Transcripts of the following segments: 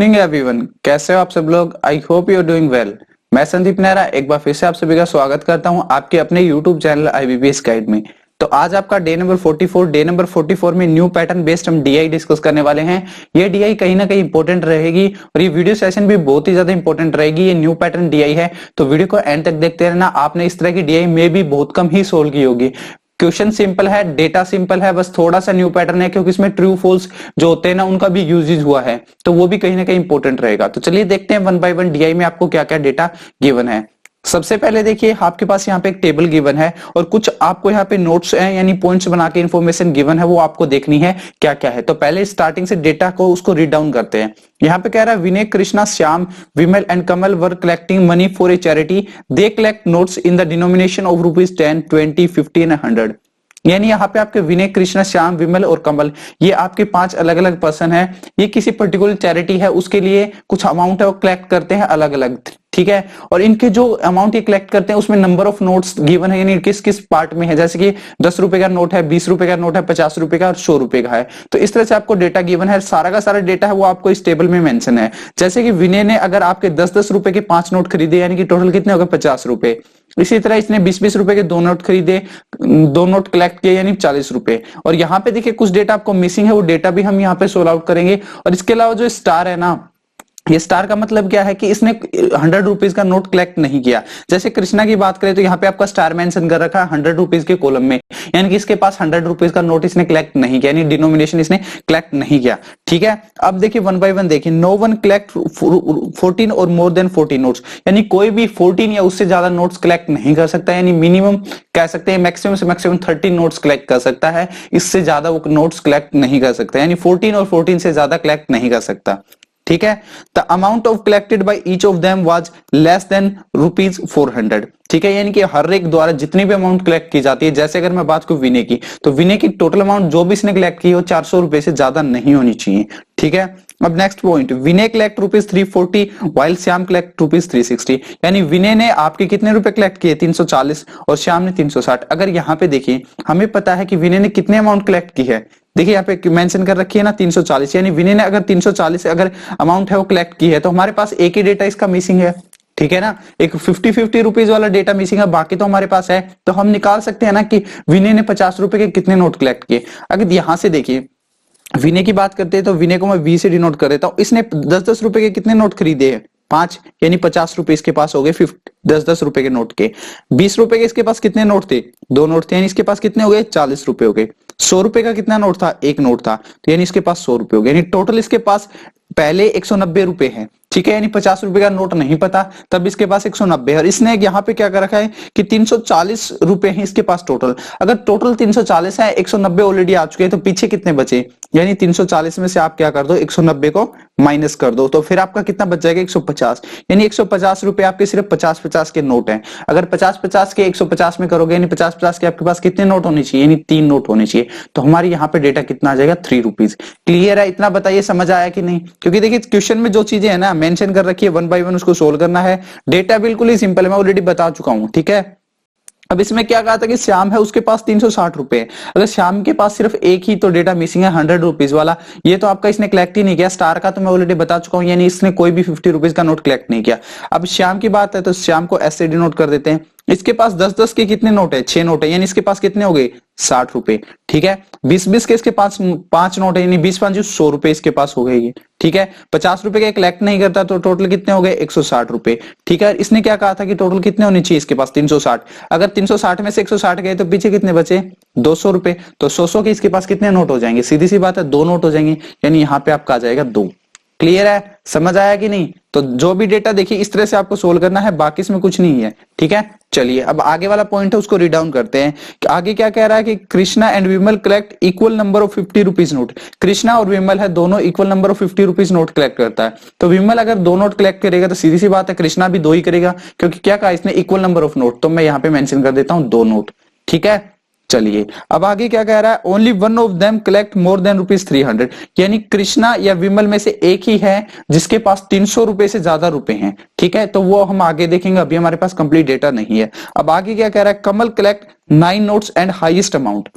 Morning everyone, कैसे हो आप सब लोग। I hope you are doing well. मैं संदीप नेहरा एक बार फिर से आप सभी का स्वागत करता हूं आपके अपने यूट्यूब चैनल आईबीपीएस गाइड में। तो आज आपका डे नंबर 44 में न्यू पैटर्न बेस्ड हम डीआई डिस्कस करने वाले हैं। ये डीआई कहीं ना कहीं इंपॉर्टेंट रहेगी और ये वीडियो सेशन भी बहुत ही ज्यादा इंपॉर्टेंट रहेगी। ये न्यू पैटर्न डीआई है तो वीडियो को एंड तक देखते रहना। आपने इस तरह की डीआई में भी बहुत कम ही सोल्व की होगी। क्वेश्चन सिंपल है, डेटा सिंपल है, बस थोड़ा सा न्यू पैटर्न है क्योंकि इसमें ट्रू फॉल्स जो होते हैं ना उनका भी यूजेज हुआ है तो वो भी कहीं ना कहीं इंपॉर्टेंट रहेगा। तो चलिए देखते हैं वन बाय वन डीआई में आपको क्या क्या डेटा गिवन है। सबसे पहले देखिए आपके पास यहाँ पे एक टेबल गिवन है और कुछ आपको यहाँ पे नोट्स हैं यानी पॉइंट्स बना के इन्फॉर्मेशन गिवन है, वो आपको देखनी है क्या क्या है। तो पहले स्टार्टिंग से डेटा को उसको रीड डाउन करते हैं। यहाँ पे कह रहा है Vinay, Krishna, Shyam, Vimal and Kamal were collecting money for a charity. They collect notes in the denomination of ₹10, 20, 50 and 100। यानी यहाँ पे आपके विनय, कृष्णा, श्याम, विमल और कमल ये आपके 5 अलग अलग पर्सन है। ये किसी पर्टिकुलर चैरिटी है उसके लिए कुछ अमाउंट है वो कलेक्ट करते हैं अलग अलग, ठीक है। और इनके जो अमाउंट ये कलेक्ट करते हैं उसमें नंबर ऑफ नोट्स गिवन है यानी किस किस पार्ट में है। जैसे कि 10 रुपए का नोट है, 20 रुपए का नोट है, 50 रुपए का और 100 रुपए का है। तो इस तरह से आपको डेटा गिवन है, सारा का सारा डेटा है वो आपको इस टेबल में मेंशन है। जैसे कि विनय ने अगर आपके 10-10 रुपए के 5 नोट खरीदे यानी कि टोटल कितने हो गए 50 रुपए। इसी तरह इसने 20-20 रुपए के 2 नोट खरीदे, 2 नोट कलेक्ट किए यानी 40 रुपए। और यहाँ पे देखिए कुछ डेटा आपको मिसिंग है, वो डेटा भी हम यहाँ पे सोल्व आउट करेंगे। और इसके अलावा जो स्टार है ना, ये स्टार का मतलब क्या है कि इसने 100 रुपीज का नोट कलेक्ट नहीं किया। जैसे कृष्णा की बात करें तो यहाँ पे आपका स्टार मेंशन कर रखा है 100 रुपीज के कॉलम में, यानी कि इसके पास 100 रुपीज का नोट इसने कलेक्ट नहीं किया यानी डिनोमिनेशन इसने कलेक्ट नहीं किया, ठीक है। अब देखिए वन बाय वन देखिए। नो वन कलेक्ट 14 और मोर देन 40 नोट्स, यानी कोई भी 14 या उससे ज्यादा नोट्स कलेक्ट नहीं कर सकता, यानी मिनिमम कह सकते हैं मैक्सिमम से मैक्सिमम 30 नोट्स कलेक्ट कर सकता है, इससे ज्यादा वो नोट्स कलेक्ट नहीं कर सकता, यानी 14 और 14 से ज्यादा कलेक्ट नहीं कर सकता, ठीक है। The amount of collected by each of them was less than ₹400, ठीक है। यानी कि हर एक द्वारा जितनी भी अमाउंट कलेक्ट की जाती है, जैसे अगर मैं बात करूं विनय की, तो विनय की टोटल अमाउंट जो भी इसने कलेक्ट की वो 400 रुपए से ज्यादा नहीं होनी चाहिए, ठीक है। अब नेक्स्ट पॉइंट, विनय कलेक्ट ₹340 वाइल श्याम कलेक्ट ₹360, यानी विनय ने आपके कितने रुपए कलेक्ट किए 340 और श्याम ने 360। अगर यहाँ पे देखिए हमें पता है कि विनय ने कितने अमाउंट कलेक्ट की है, देखिए यहाँ पे मेंशन कर रखी है ना 340, यानी विनय ने अगर 340 अगर अमाउंट है वो कलेक्ट की है तो हमारे पास एक ही डेटा इसका मिसिंग है, ठीक है ना। एक 50-50 रुपीज वाला डेटा मिसिंग है, बाकी तो हमारे पास है। तो हम निकाल सकते हैं ना कि विनय ने 50 रुपए के कितने नोट कलेक्ट किए। अगर यहां से देखिए विनय की बात करते हैं तो विनय को मैं वी से डिनोट कर देता हूं। इसने 10-10 रुपए के कितने नोट खरीदे हैं 5, यानी 50 रुपए इसके पास हो गए 10-10 रुपए के नोट के। 20 रुपए के इसके पास कितने नोट थे 2 नोट थे, यानी इसके पास कितने हो गए 40 रुपए हो गए। 100 रुपए का कितना नोट था 1 नोट था, तो यानी इसके पास 100 रुपए हो गए, यानी टोटल इसके पास पहले 190 रुपए है, ठीक है। यानी 50 रुपए का नोट नहीं पता तब इसके पास 190 है। और इसने यहाँ पे क्या कर रखा है कि 340 रुपए है इसके पास टोटल। अगर टोटल 340 है, 190 ऑलरेडी आ चुके हैं, तो पीछे कितने बचे, यानी 340 में से आप क्या कर दो 190 को माइनस कर दो, तो फिर आपका कितना बच जाएगा 150, यानी 150 रुपए आपके सिर्फ 50-50 के नोट हैं। अगर 50-50 के 150 में करोगे यानी 50-50 के आपके पास कितने नोट होने चाहिए, यानी 3 नोट होने चाहिए। तो हमारे यहाँ पे डेटा कितना आ जाएगा 3 रुपीज। क्लियर है, इतना बताइए समझ आया कि नहीं। क्योंकि देखिए क्वेश्चन में जो चीजें है ना मेंशन कर रखी है वन बाय वन उसको सोल्व करना है। डेटा बिल्कुल ही सिंपल है, मैं ऑलरेडी बता चुका हूं, ठीक है। अब इसमें क्या कहा था कि श्याम है उसके पास 360 रुपए है। अगर श्याम के पास सिर्फ एक ही तो डेटा मिसिंग है 100 रुपीज वाला, ये तो आपका इसने कलेक्ट ही नहीं किया। स्टार का तो मैं ऑलरेडी बता चुका हूं, यानी इसने कोई भी 50 रुपीज का नोट कलेक्ट नहीं किया। अब श्याम की बात है तो श्याम को ऐसे डिनोट कर देते हैं। इसके पास 10-10 के कितने नोट है 6 नोट है, यानी इसके पास कितने हो गए 60 रुपए, ठीक है। 20-20 के इसके पास 5 नोट है, यानी 20-5 100 रुपए इसके पास हो गए, ठीक है। 50 रुपए के कलेक्ट नहीं करता तो टोटल कितने हो गए 160 रुपए, ठीक है। इसने क्या कहा था कि टोटल कितने होने चाहिए इसके पास 360। अगर 360 में से 160 गए तो पीछे कितने बचे 200 रुपए, तो 100 के इसके पास कितने नोट हो जाएंगे, सीधी सी बात है 2 नोट हो जाएंगे, यानी यहाँ पे आपका आ जाएगा 2। क्लियर है, समझ आया कि नहीं। तो जो भी डेटा देखिए इस तरह से आपको सोल्व करना है, बाकी इसमें कुछ नहीं है, ठीक है। चलिए अब आगे वाला पॉइंट है उसको रीड डाउन करते हैं कि आगे क्या कह रहा है कि Krishna and Vimal collect equal number of 50 rupees note. Krishna और विमल है दोनों equal number of 50 rupees note collect करता है। तो विमल अगर 2 नोट कलेक्ट करेगा तो सीधी सी बात है कृष्णा भी 2 ही करेगा, क्योंकि क्या कहा इसने इक्वल नंबर ऑफ नोट, तो मैं यहाँ पे मेंशन कर देता हूं 2 नोट, ठीक है। चलिए अब आगे क्या कह रहा है, only one of them collect more than ₹300, यानी कृष्णा या विमल में से एक ही है जिसके पास 300 रुपए से ज्यादा रुपए हैं, ठीक है। तो वो हम आगे देखेंगे, अभी हमारे पास कंप्लीट डेटा नहीं है। अब आगे क्या कह रहा है, Kamal collect 9 notes and highest amount.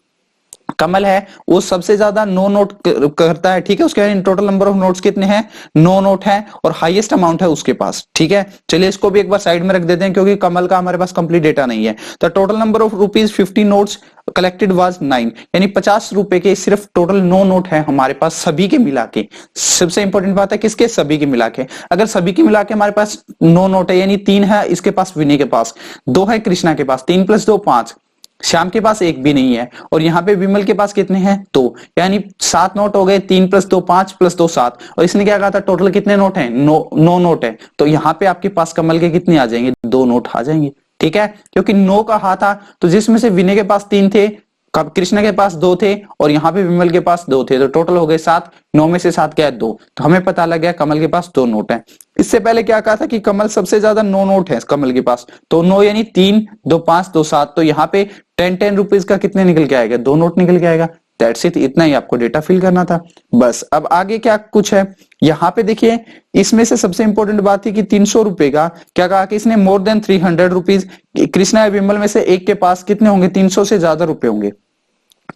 Kamal है वो सबसे ज्यादा 9 नोट करता है, ठीक है। उसके टोटल नंबर ऑफ नोट्स कितने हैं, 9 नोट है और हाईएस्ट अमाउंट है उसके पास, ठीक है। चलिए इसको भी एक बार साइड में रख देते हैं क्योंकि कमल का हमारे पास कंप्लीट डेटा नहीं है। तो total number of rupees 50 notes collected was 9, यानी 50 रुपए के सिर्फ टोटल 9 नोट है हमारे पास सभी के मिला के। सबसे इंपॉर्टेंट बात है किसके, सभी के मिला के। अगर सभी के मिला के हमारे पास 9 नोट है, यानी 3 है इसके पास, विनय के पास 2 है, कृष्णा के पास 3 + 2 5, श्याम के पास एक भी नहीं है, और यहाँ पे विमल के पास कितने हैं, 2, यानी 7 नोट हो गए। 3 + 2 5 + 2 7, और इसने क्या कहा था, टोटल कितने नोट हैं, 9 नोट है। तो यहाँ पे आपके पास कमल के कितने आ जाएंगे, 2 नोट आ जाएंगे, ठीक है। क्योंकि 9 कहा था तो जिसमें से विनय के पास 3 थे, कृष्णा के पास 2 थे, और यहाँ पे विमल के पास 2 थे, तो टोटल हो गए 7। 9 में से 7 क्या है, 2, तो हमें पता लग गया कमल के पास 2 नोट है। इससे पहले क्या कहा था कि कमल सबसे ज्यादा 9 नोट है कमल के पास, तो 9 यानी 3 2 5 2 7, तो यहाँ पे 10 रुपीज का कितने निकल के आएगा, 2 नोट निकल के आएगा। दैट्स इट, इतना ही आपको डेटा फिल करना था बस। अब आगे क्या कुछ है, यहाँ पे देखिए इसमें से सबसे इंपॉर्टेंट बात थी कि 300 रुपए का क्या कहा कि इसने मोर देन 300 रुपीज, कृष्णा या विमल में से एक के पास कितने होंगे, 300 से ज्यादा रुपए होंगे,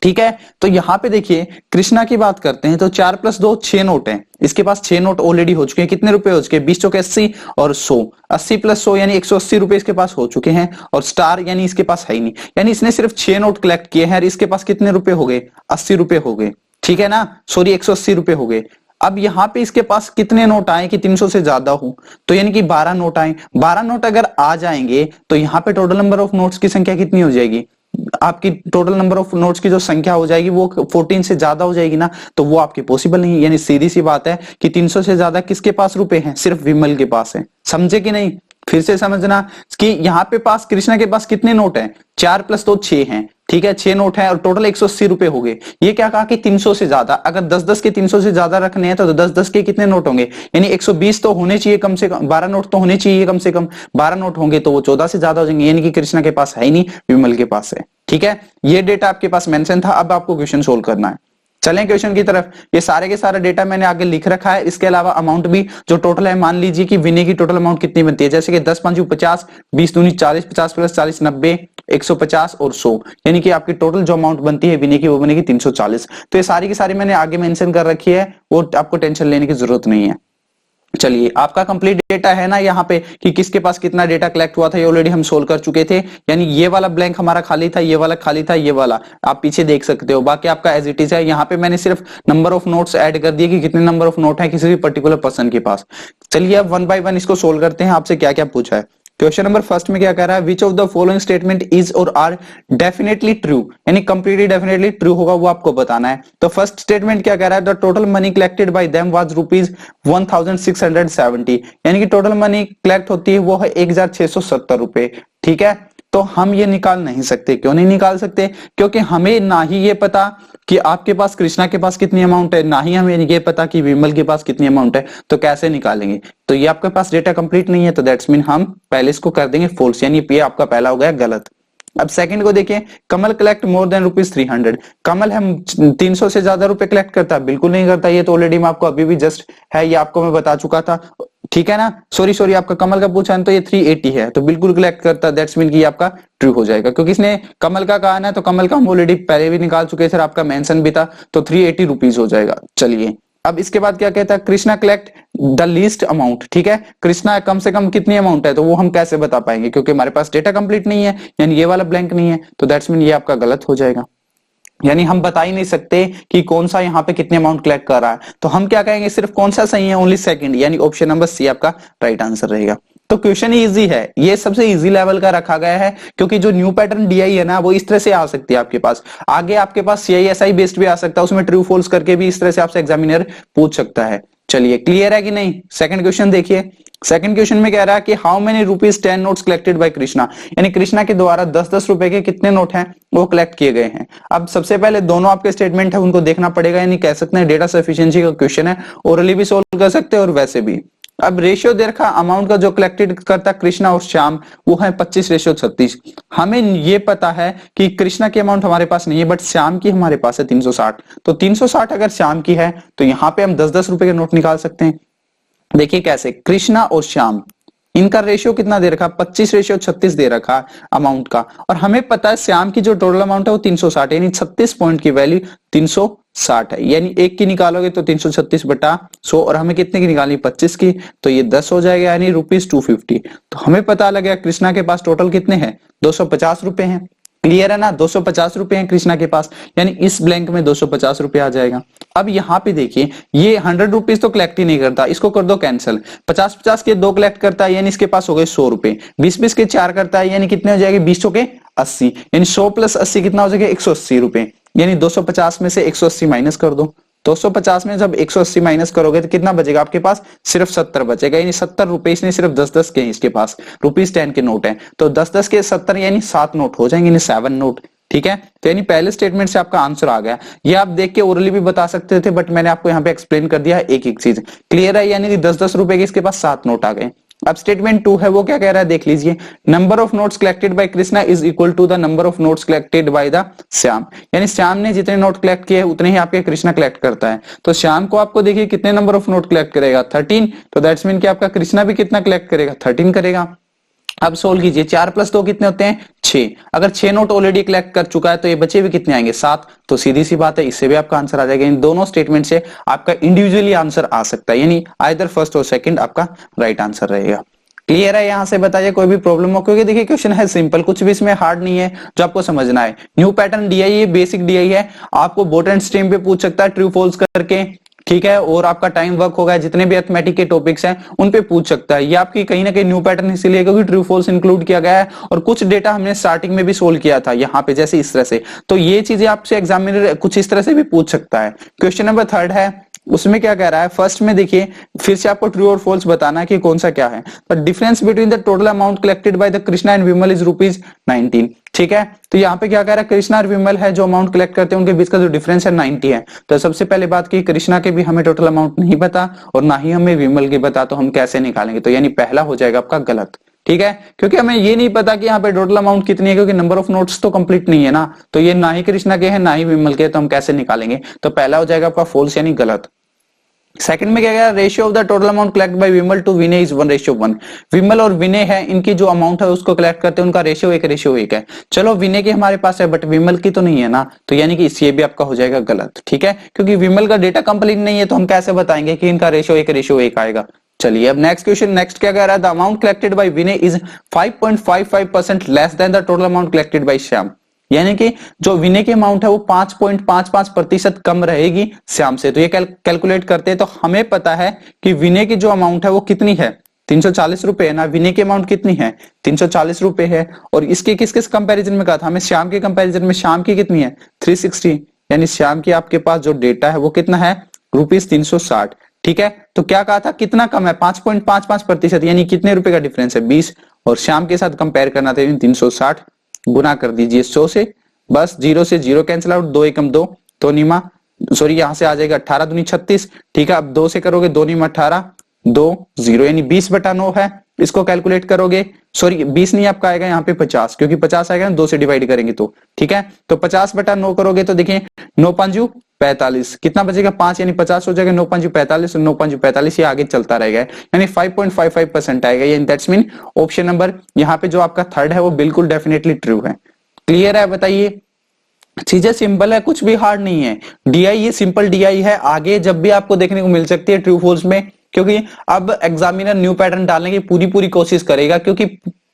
ठीक है। तो यहां पे देखिए कृष्णा की बात करते हैं तो 4 + 2 6 नोट हैं, इसके पास 6 नोट ऑलरेडी हो चुके हैं। कितने रुपए हो चुके हैं, 20 चौके 80 और 100, 80 + 100 यानी 180 रुपए इसके पास हो चुके हैं, और स्टार यानी इसके पास है ही नहीं, यानी इसने सिर्फ 6 नोट कलेक्ट किए हैं और इसके पास कितने रुपए हो गए, 80 रुपए हो गए, ठीक है ना, सॉरी 180 रुपए हो गए। अब यहाँ पे इसके पास कितने नोट आए कि 300 से ज्यादा हो, तो यानी कि 12 नोट आए। 12 नोट अगर आ जाएंगे तो यहाँ पे टोटल नंबर ऑफ नोट्स की संख्या कितनी हो जाएगी, आपकी टोटल नंबर ऑफ नोट्स की जो संख्या हो जाएगी वो 14 से ज्यादा हो जाएगी ना, तो वो आपकी पॉसिबल नहीं है। यानी सीधी सी बात है कि 300 से ज्यादा किसके पास रुपए हैं, सिर्फ विमल के पास है। समझे कि नहीं, फिर से समझना कि यहाँ पे पास कृष्णा के पास कितने नोट हैं, 4 + 2 6 हैं, ठीक है, 6 नोट हैं और टोटल 180 रुपए हो गए। ये क्या कहा कि 300 से ज्यादा, अगर 10-10 के 300 से ज्यादा रखने हैं तो 10-10 के कितने नोट होंगे, यानी 120 तो होने चाहिए कम से कम, 12 नोट तो होने चाहिए कम से कम, 12 नोट होंगे तो वो 14 से ज्यादा हो जाएंगे, यानी कि कृष्णा के पास है ही नहीं, विमल के पास है, ठीक है। ये डेटा आपके पास मेंशन था। अब आपको क्वेश्चन सोल्व करना है, चलें क्वेश्चन की तरफ। ये सारे के सारे डेटा मैंने आगे लिख रखा है, इसके अलावा अमाउंट भी जो टोटल है, मान लीजिए कि विनय की टोटल अमाउंट कितनी बनती है, जैसे कि 10 × 5 = 50, 20 दूनी 40, 50 + 40 90, 150 और 100, यानी कि आपकी टोटल जो अमाउंट बनती है विनय की वो बनेगी 340। तो ये सारी की सारी मैंने आगे मेंशन कर रखी है, वो आपको टेंशन लेने की जरूरत नहीं है। चलिए आपका कंप्लीट डेटा है ना यहाँ पे कि किसके पास कितना डेटा कलेक्ट हुआ था, ये ऑलरेडी हम सोल्व कर चुके थे। यानी ये वाला ब्लैंक हमारा खाली था, ये वाला खाली था, ये वाला आप पीछे देख सकते हो, बाकी आपका एज इट इज है। यहाँ पे मैंने सिर्फ नंबर ऑफ नोट्स ऐड कर दिए कि कितने नंबर ऑफ नोट है किसी भी पर्टिकुलर पर्सन के पास। चलिए अब 1 बाय 1 इसको सोल्व करते हैं। आपसे क्या क्या पूछा है, क्वेश्चन नंबर फर्स्ट में क्या कह रहा है, which of the following statement is और आर डेफिनेटली ट्रू, यानी कंप्लीटली डेफिनेटली ट्रू होगा वो आपको बताना है। तो फर्स्ट स्टेटमेंट क्या कह रहा है, the total money collected by them was ₹1670, यानी कि टोटल मनी कलेक्ट होती है वो है 1670 रुपए, ठीक है। तो हम ये निकाल नहीं सकते, क्यों नहीं निकाल सकते, क्योंकि हमें ना ही ये पता कि आपके पास कृष्णा के पास कितनी अमाउंट है, ना ही हमें ये पता कि विमल के पास कितनी अमाउंट है, तो कैसे निकालेंगे। तो ये आपके पास डेटा कंप्लीट नहीं है, तो दैट्स मीन हम पहले इसको कर देंगे फॉल्स, यानी ये आपका पहला हो गया गलत। अब सेकंड को देखिए, कमल कलेक्ट मोर देन ₹300, कमल हम 300 से ज्यादा रुपए कलेक्ट करता है, बिल्कुल नहीं करता, ये तो ऑलरेडी मैं आपको अभी भी जस्ट है, ये आपको मैं बता चुका था, ठीक है ना। सॉरी आपका कमल का पूछा है तो ये 380 है, तो बिल्कुल कलेक्ट करता, दैट्स मीन कि आपका ट्रू हो जाएगा, क्योंकि इसने कमल का कहा ना, तो कमल का हम ऑलरेडी पहले भी निकाल चुके थे, आपका मेंशन भी था, तो 380 रुपीज हो जाएगा। चलिए अब इसके बाद क्या कहता है, Krishna collect the least amount, ठीक है, कृष्णा कम से कम कितनी अमाउंट है, तो वो हम कैसे बता पाएंगे, क्योंकि हमारे पास डेटा कंप्लीट नहीं है, यानी ये वाला ब्लैंक नहीं है, तो दैट्स मीन ये आपका गलत हो जाएगा। यानी हम बता ही नहीं सकते कि कौन सा यहाँ पे कितने अमाउंट कलेक्ट कर रहा है, तो हम क्या कहेंगे, सिर्फ कौन सा सही है, ओनली सेकंड, यानी ऑप्शन नंबर सी आपका राइट आंसर रहेगा। तो क्वेश्चन इजी है, ये सबसे इजी लेवल का रखा गया है, क्योंकि जो न्यू पैटर्न डीआई है ना, वो इस तरह से आ सकती है आपके पास, आगे आपके पास सीआईएसआई बेस्ड भी आ सकता है, उसमें ट्रू फॉल्स करके भी इस तरह से आपसे एग्जामिनर पूछ सकता है। चलिए क्लियर है कि नहीं। सेकंड क्वेश्चन देखिए, सेकंड क्वेश्चन में कह रहा है कि how many rupees 10 notes collected by Krishna, यानी कृष्णा के द्वारा 10-10 रुपए के कितने नोट हैं वो कलेक्ट किए गए हैं। अब सबसे पहले दोनों आपके स्टेटमेंट है उनको देखना पड़ेगा, यानी कह सकते हैं डेटा सफिशिएंसी का क्वेश्चन है, ओरली भी सोल्व कर सकते हैं और वैसे भी। अब रेशियो देखा अमाउंट का जो कलेक्टेड करता कृष्णा और श्याम, वो है 25:36। हमें ये पता है कि कृष्णा की अमाउंट हमारे पास नहीं है, बट श्याम की हमारे पास है 360, तो 360 अगर श्याम की है तो यहाँ पे हम 10-10 रुपए के नोट निकाल सकते हैं। देखिए कैसे, कृष्णा और श्याम इनका रेशियो कितना दे रखा, 25:36 दे रखा अमाउंट का, और हमें पता है श्याम की जो टोटल अमाउंट है वो 360, यानी 36 पॉइंट की वैल्यू 360 है, यानी एक की निकालोगे तो 336/100, और हमें कितने की निकालनी, 25 की, तो ये 10 हो जाएगा, यानी ₹250। तो हमें पता लग गया कृष्णा के पास टोटल कितने हैं, 250 रुपए हैं। क्लियर है ना, 250 रुपए हैं कृष्णा के पास, यानी इस ब्लैंक में 250 रुपए आ जाएगा। अब यहाँ पे देखिए ये 100 रुपीज तो कलेक्ट ही नहीं करता, इसको कर दो कैंसिल। 50-50 के 2 कलेक्ट करता है, यानी इसके पास हो गए 100 रुपए। 20-20 के 4 करता है, यानी कितने हो जाएंगे, 20 के 80, यानी 100 + 80 कितना हो जाएगा, 180 रुपए। यानी 250 में से 180 माइनस कर दो। 250 में जब 180 माइनस करोगे तो कितना बचेगा आपके पास, सिर्फ 70 बचेगा, यानी 70 रुपए इसने सिर्फ 10-10 के हैं इसके पास, ₹10 के नोट है, तो 10-10 के 70 यानी 7 नोट हो जाएंगे, यानी 7 नोट। ठीक है, तो यानी पहले स्टेटमेंट से आपका आंसर आ गया। ये आप देख के ओरली भी बता सकते थे, बट मैंने आपको यहाँ पे एक्सप्लेन कर दिया एक एक चीज। क्लियर है, यानी कि 10-10 रुपए के इसके पास 7 नोट आ गए। अब स्टेटमेंट 2 है, वो क्या कह रहा है देख लीजिए, number of notes collected by Krishna is equal to the number of notes collected by the Shyam, यानी श्याम ने जितने नोट कलेक्ट किए उतने ही आपके कृष्णा कलेक्ट करता है। तो श्याम को आपको देखिए कितने नंबर ऑफ नोट कलेक्ट करेगा, 13, तो दैट्स मीन कि आपका कृष्णा भी कितना कलेक्ट करेगा, 13 करेगा। अब सोल्व कीजिए, 4 + 2 कितने होते हैं, 6। अगर 6 नोट ऑलरेडी कलेक्ट कर चुका है तो ये बचे भी कितने आएंगे, 7। तो सीधी सी बात है, इससे भी आपका आंसर आ जाएगा। इन दोनों स्टेटमेंट से आपका इंडिविजुअली आंसर आ सकता है, यानी आइदर फर्स्ट और सेकंड आपका राइट आंसर रहेगा। क्लियर है, यहां से बताइए कोई भी प्रॉब्लम हो, क्योंकि देखिए क्वेश्चन है सिंपल, कुछ भी इसमें हार्ड नहीं है, जो आपको समझना है। New pattern DI, basic DI है, आपको बोट एंड स्ट्रीम पे पूछ सकता है ट्रू फॉल्स करके। ठीक है, और आपका टाइम वर्क होगा, जितने भी अर्थमेटिक के टॉपिक्स हैं उन पे पूछ सकता है। ये आपकी कहीं ना कहीं न्यू पैटर्न इसीलिए क्योंकि ट्रू फॉल्स इंक्लूड किया गया है, और कुछ डेटा हमने स्टार्टिंग में भी सोल्व किया था यहाँ पे, जैसे इस तरह से। तो ये चीजें आपसे एग्जामिनर कुछ इस तरह से भी पूछ सकता है। क्वेश्चन नंबर 3 है, उसमें क्या कह रहा है, फर्स्ट में देखिए फिर से आपको ट्रू और फॉल्स बताना है कि कौन सा क्या है। The difference between the total amount collected by the Krishna and Vimal is ₹19। ठीक है, तो यहाँ पे क्या कह रहा है, कृष्णा और विमल है जो अमाउंट कलेक्ट करते हैं उनके बीच का जो डिफरेंस है 90 है। तो सबसे पहले बात की, कृष्णा के भी हमें टोटल अमाउंट नहीं पता और ना ही हमें विमल की पता, तो हम कैसे निकालेंगे, तो यानी पहला हो जाएगा आपका गलत। ठीक है, क्योंकि हमें ये नहीं पता कि यहाँ पे टोटल अमाउंट कितनी है, क्योंकि नंबर ऑफ नोट्स तो कंप्लीट नहीं है ना, तो ये ना ही कृष्णा के हैं ना ही विमल के, तो हम कैसे निकालेंगे, तो पहला हो जाएगा आपका फॉल्स यानी गलत। सेकंड में क्या गया, ratio of the total amount collect by Vimal to Vinay is 1:1। Vimal और विनय है, इनकी जो अमाउंट है उसको कलेक्ट करते हैं, उनका रेशियो 1:1 है। चलो विनय की हमारे पास है बट विमल की तो नहीं है ना, तो यानी कि ये भी आपका हो जाएगा गलत। ठीक है, क्योंकि विमल का डेटा कंप्लीट नहीं है, तो हम कैसे बताएंगे कि इनका रेशियो 1:1 आएगा। चलिए अब नेक्स्ट क्वेश्चन, नेक्स्ट क्या कह रहा है, the amount collected by Vinay is 5.55% less than the total amount collected by Shyam, यानी कि जो विनय की अमाउंट है वो 5.55% कम रहेगी श्याम से। तो ये कैलकुलेट करते हैं, तो हमें पता है कि विनय की जो अमाउंट है वो कितनी है, 340 रुपए है ना। विनय की अमाउंट कितनी है, 340 रुपए है, और इसके किस किस कंपैरिजन में कहा था हमें, श्याम के कंपैरिजन में श्याम की कितनी है, 360, यानी श्याम की आपके पास जो डेटा है वो कितना है, ₹360। ठीक है, तो क्या कहा था, कितना कम है, 5.55%, यानी कितने रुपए का डिफरेंस है, 20, और श्याम के साथ कंपेयर करना था 360, गुना कर दीजिए 100 से, बस 0 से 0 कैंसिल आउट, 2 एकम 2, तो नीमा सॉरी यहां से आ जाएगा 18 दूनी 36। ठीक है, अब 2 से करोगे 2 नीमा 18, 2 0, यानी 20/9 है। इसको कैलकुलेट करोगे, सॉरी 20 नहीं आपका आएगा यहाँ पे 50, क्योंकि 50 आएगा 2 से डिवाइड करेंगे तो। ठीक है, तो 50/9 करोगे तो देखिए 9 5 45, कितना बचेगा 5, यानी 50 हो जाएगा, 9 5 45 और 9 5 45, ये आगे चलता रहेगा, यानी 5.55% आएगा। यानी दैट्स मीन ऑप्शन नंबर यहाँ पे जो आपका थर्ड है वो बिल्कुल डेफिनेटली ट्रू है। क्लियर है, बताइए, चीजें सिंपल है, कुछ भी हार्ड नहीं है। डीआई ये सिंपल डीआई है, आगे जब भी आपको देखने को मिल सकती है ट्रू फॉल्स में, क्योंकि अब एग्जामिनर न्यू पैटर्न डालने की पूरी कोशिश करेगा, क्योंकि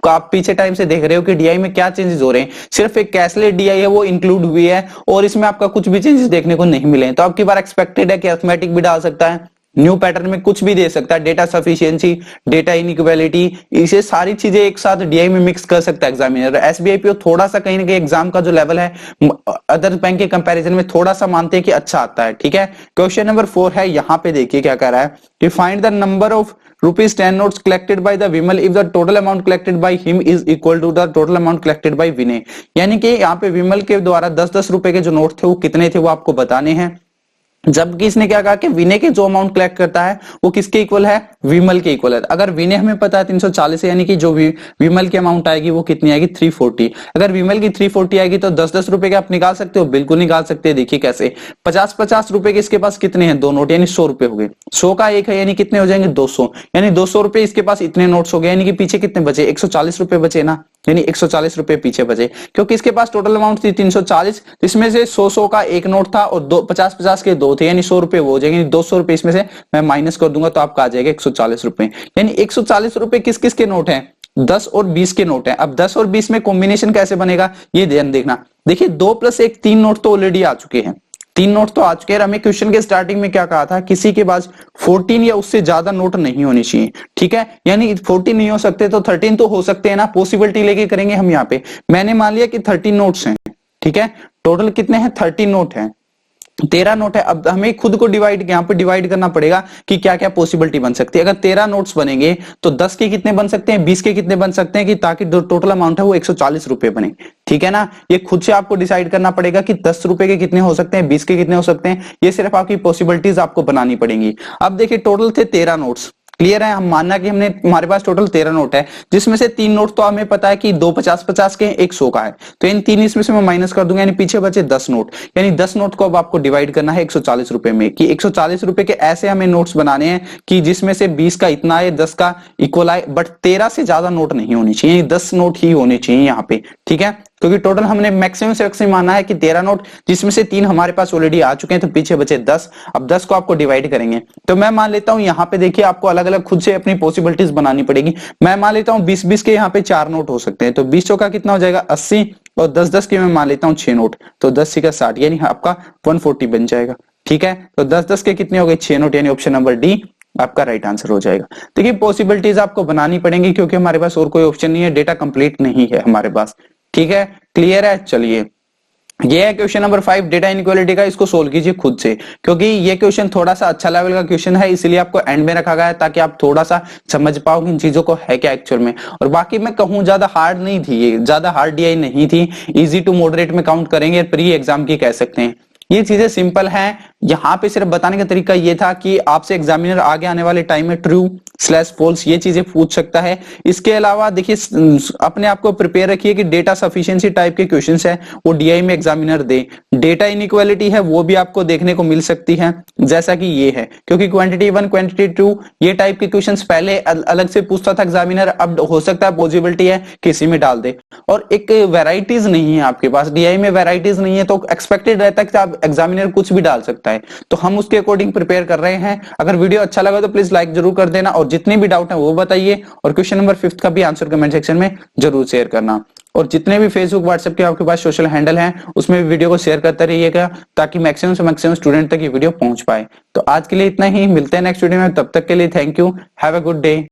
आप पीछे टाइम से देख रहे हो कि डीआई में क्या चेंजेस हो रहे हैं। सिर्फ एक कैसलेट डीआई है वो इंक्लूड हुई है, और इसमें आपका कुछ भी चेंजेस देखने को नहीं मिले हैं। तो अब की बार एक्सपेक्टेड है कि अर्थमेटिक भी डाल सकता है, न्यू पैटर्न में कुछ भी दे सकता है, डेटा सफिशिएंसी, डेटा इनइक्वालिटी, इसे सारी चीजें एक साथ डीआई में मिक्स कर सकता है एग्जामिनर। एसबीआईपीओ थोड़ा सा कहीं ना कहीं एग्जाम का जो लेवल है अदर बैंक के कंपैरिजन में थोड़ा सा मानते हैं कि अच्छा आता है। ठीक है, क्वेश्चन नंबर 4 है, यहाँ पे देखिए क्या कह रहा है कि find the number of ₹10 notes collected by the Vimal if the total amount collected by him is equal to the total amount collected by विनय। यानी कि यहाँ पे विमल के द्वारा 10-10 रुपए के जो नोट थे वो कितने थे वो आपको बताने हैं। जबकि इसने क्या कहा कि विनय के जो अमाउंट कलेक्ट करता है वो किसके इक्वल है, विमल के इक्वल है। अगर विनय हमें पता है 340 है, यानी कि जो विमल की अमाउंट आएगी वो कितनी आएगी 340। अगर विमल की 340 आएगी तो 10-10 रुपए के आप निकाल सकते हो, बिल्कुल निकाल सकते हैं। देखिए कैसे, 50-50 रुपए के इसके पास कितने हैं, दो नोट, यानी 100 रुपए हो गए। 100 का एक है यानी कितने हो जाएंगे 200, यानी 200 रुपए इसके पास इतने नोट्स हो गए, यानी कि पीछे कितने बचे 140 रुपए बचे ना, यानी 140 रुपए पीछे बचे। क्योंकि इसके पास टोटल अमाउंट थी 340, इसमें से 100 का एक नोट था और 50-50 के दो थे, यानी 100 रुपए वो हो जाएंगे। 200 रुपए इसमें से मैं माइनस कर दूंगा तो आपका आ जाएगा 140 रुपए। यानी 140 रुपए किस किस के नोट हैं, 10 और 20 के नोट हैं। अब 10 और 20 में कॉम्बिनेशन कैसे बनेगा ये ध्यान देखना। देखिए 2 + 1 3 नोट तो ऑलरेडी आ चुके हैं, 3 नोट तो आ चुके हैं। हमें क्वेश्चन के स्टार्टिंग में क्या कहा था, किसी के पास 14 या उससे ज्यादा नोट नहीं होनी चाहिए, ठीक है। यानी 14 नहीं हो सकते तो 13 तो हो सकते हैं ना, पॉसिबिलिटी लेके करेंगे हम यहाँ पे। मैंने मान लिया कि 13 नोट्स हैं, ठीक है। टोटल कितने हैं 13 नोट हैं, 13 नोट है। अब हमें खुद को डिवाइड यहाँ पे डिवाइड करना पड़ेगा कि क्या क्या पॉसिबिलिटी बन सकती है। अगर 13 नोट्स बनेंगे तो 10 के कितने बन सकते हैं, 20 के कितने बन सकते हैं, कि ताकि जो टोटल अमाउंट है वो 140 रुपए बने, ठीक है ना। ये खुद से आपको डिसाइड करना पड़ेगा कि 10 रुपए के कितने हो सकते हैं, 20 के कितने हो सकते हैं। ये सिर्फ आपकी पॉसिबिलिटीज आपको बनानी पड़ेंगी। अब देखिए टोटल थे 13 नोट्स, क्लियर है। हम मानना कि हमने हमारे पास टोटल 13 नोट है, जिसमें से 3 नोट तो हमें पता है कि 2 50-50 के हैं, 1 100 का है, तो इन 3 इसमें से मैं माइनस कर दूंगा, यानी पीछे बचे 10 नोट। यानी 10 नोट को अब आपको डिवाइड करना है 140 रुपए में, कि 140 रुपए के ऐसे हमें नोट्स बनाने हैं कि जिसमें से 20 का इतना आए, 10 का इक्वल आए, बट 13 से ज्यादा नोट नहीं होनी चाहिए, 10 नोट ही होने चाहिए यहाँ पे, ठीक है। क्योंकि टोटल हमने मैक्सिमम से मैक्सिमम माना है कि 13 नोट, जिसमें से 3 हमारे पास ऑलरेडी आ चुके हैं, तो पीछे बचे 10। अब 10 को आपको डिवाइड करेंगे तो मैं मान लेता हूं यहाँ पे, देखिए आपको अलग अलग खुद से अपनी पॉसिबिलिटीज बनानी पड़ेगी। मैं मान लेता हूँ 20-20 के यहाँ पे 4 नोट हो सकते हैं, तो 20 का कितना हो जाएगा 80, और 10-10 के मैं मान लेता हूँ 6 नोट, तो 10 का 60, यानी आपका 140 बन जाएगा, ठीक है। तो 10-10 के कितने हो गए 6 नोट, यानी ऑप्शन नंबर डी आपका राइट आंसर हो जाएगा। देखिए पॉसिबिलिटीज आपको बनानी पड़ेंगी क्योंकि हमारे पास और कोई ऑप्शन नहीं है, डेटा कंप्लीट नहीं है हमारे पास, ठीक है। क्लियर है, चलिए ये है क्वेश्चन नंबर 5 डेटा इनइक्वालिटी का। इसको सोल्व कीजिए खुद से, क्योंकि ये क्वेश्चन थोड़ा सा अच्छा लेवल का क्वेश्चन है, इसलिए आपको एंड में रखा गया है ताकि आप थोड़ा सा समझ पाओ कि इन चीजों को है क्या एक्चुअल में। और बाकी मैं कहूं ज्यादा हार्ड नहीं थी ये, ज्यादा हार्ड डीआई नहीं थी, इजी टू मॉडरेट में काउंट करेंगे, प्री एग्जाम की कह सकते हैं। ये चीजें सिंपल हैं। यहाँ पे सिर्फ बताने का तरीका ये था कि आपसे एग्जामिनर आगे आने वाले टाइम में ट्रू/फॉल्स ये चीजें पूछ सकता है। इसके अलावा देखिए अपने आप को प्रिपेयर रखिए कि डेटा सफिशिएंसी टाइप के क्वेश्चंस है वो डीआई में एग्जामिनर दे। डेटा इनइक्वालिटी है वो भी आपको देखने को मिल सकती है, जैसा कि ये है, क्योंकि क्वांटिटी 1 क्वांटिटी 2 ये टाइप के क्वेश्चंस पहले अलग से पूछता था एग्जामिनर, अब हो सकता है पॉसिबिलिटी है किसी में डाल दे। और एक वेराइटीज नहीं है आपके पास, डीआई में वेराइटीज नहीं है, तो एक्सपेक्टेड रहता है कि आप एग्जामिनर कुछ भी डाल सकता है। तो हम उसके अकॉर्डिंग प्रिपेयर कर रहे हैं। अगर वीडियो अच्छा लगा तो प्लीज लाइक जरूर कर देना, और जितने भी डाउट है वो बताइए, और क्वेश्चन नंबर 5 का भी आंसर कमेंट सेक्शन में जरूर शेयर करना। और जितने भी फेसबुक व्हाट्सएप के आपके पास सोशल हैंडल हैं उसमें भी वीडियो को शेयर करते रहिएगा, ताकि मैक्सिमम से मैक्सिमम स्टूडेंट तक ये वीडियो पहुंच पाए। तो आज के लिए इतना ही, मिलते हैं नेक्स्ट वीडियो में, तब तक के लिए thank you, have a good day.